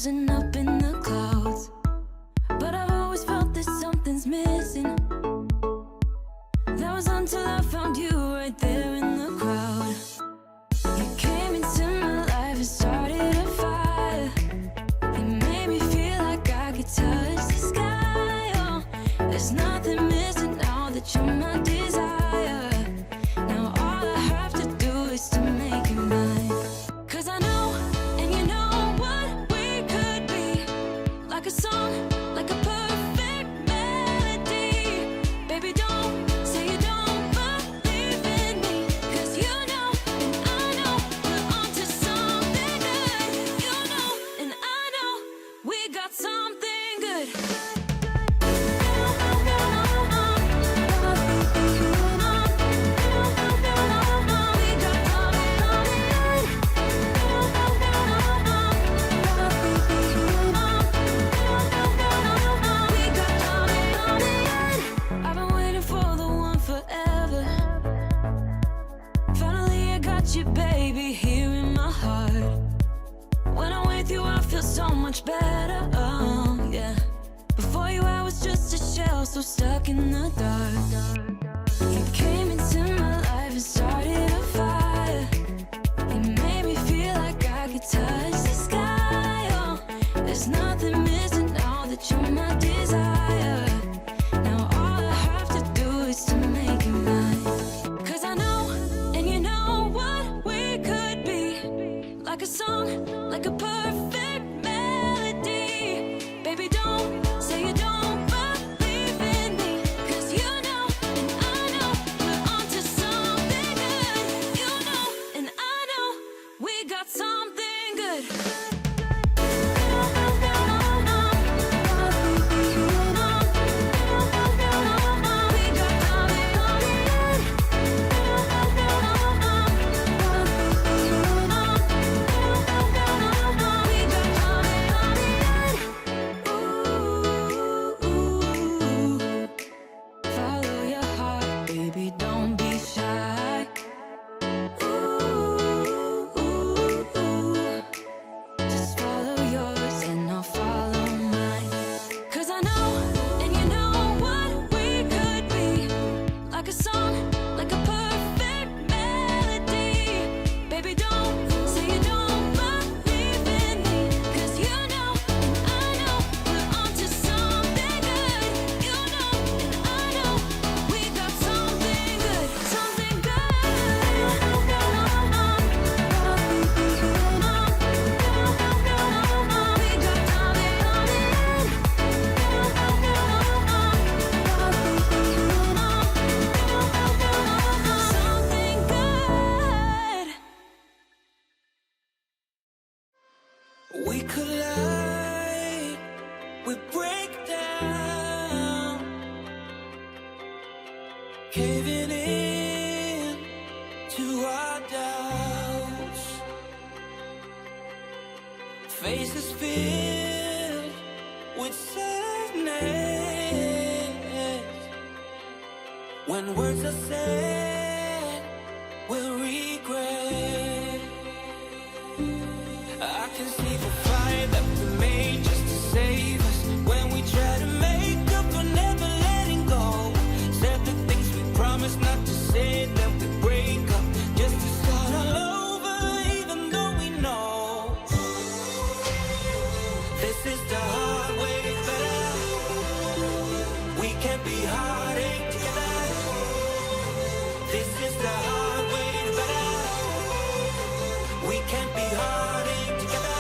and up in the clouds, but I've always felt that something's missing. That was until I found you right there in the crowd. You came into my life and started a fire. You made me feel like I could touch the sky. Oh, there's nothing missing now that you're my desire. Now all I have to do is to make you mine. 'Cause I know, and you know what we could be. Like a song, like a perfect melody. Baby, don't say you don't believe in me. 'Cause you know, and I know, we're onto something good. You know, and I know, we got something good. I've been waiting for the one forever. Finally I got you, baby, here in my heart. When I'm with you I feel so much better, oh yeah. Before you I was just a shell, so stuck in the dark. You came into my life and started a fire. You made me feel like I could touch the sky. Oh, there's nothing missing now that you're my desire. Now all I have to do is to make you mine. 'Cause I know, and you know what we could be. Like a song, like a perfect melody. Baby, don't say you don't believe in me. 'Cause you know, and I know, we're onto something good. You know, and I know, we got something good. Follow your heart, baby, don't be shy. Just follow yours and I'll follow mine. 'Cause I know, and you know what we could be. Like a song, like a perfect melody. Baby, don't say you don't believe in me. 'Cause you know, and I know, we're onto something good. You know, and I know, we got something good. Something We collide, we break down, caving in to our doubts. Faces filled with sadness. When words are said, we'll regret. I can see the fire that we made just to save us. When we try to make up for never letting go. Said the things we promised not to say, then we break up just to start all over, even though we know this is the hard way better. We can't be heartache together. This is the hard way better. We can't be heartache together.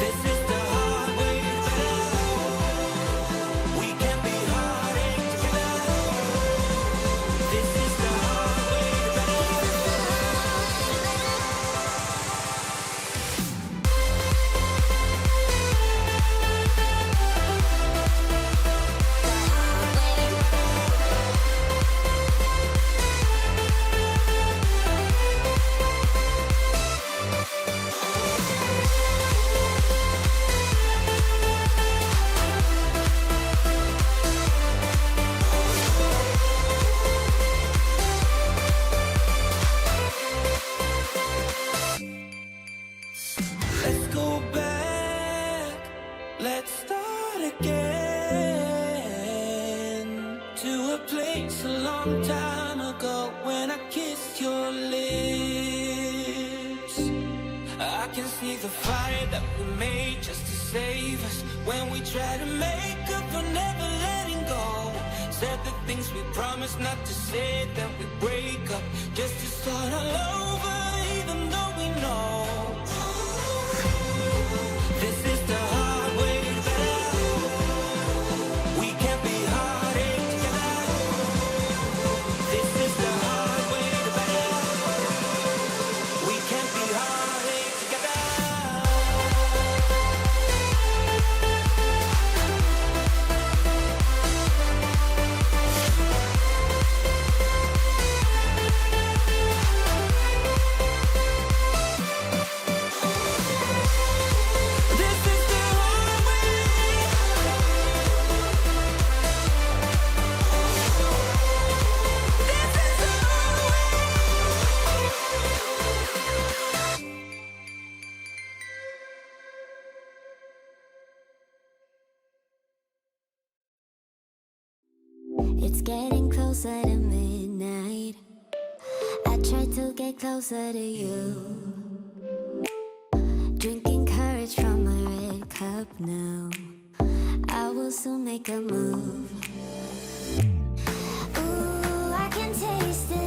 This is the hard way better. We can't be heartache together. This is the hard way better. save us when we try to make up for never letting go. Said the things we promised not to say, then we break up just to start all over, even though we know this is the hard way better. We can't be heartache together. This is the hard way better. We can't be heartache together. It's getting closer to midnight. I try to get closer to you. Drinking courage from my red cup now. I will soon make a move. Ooh, I can taste it.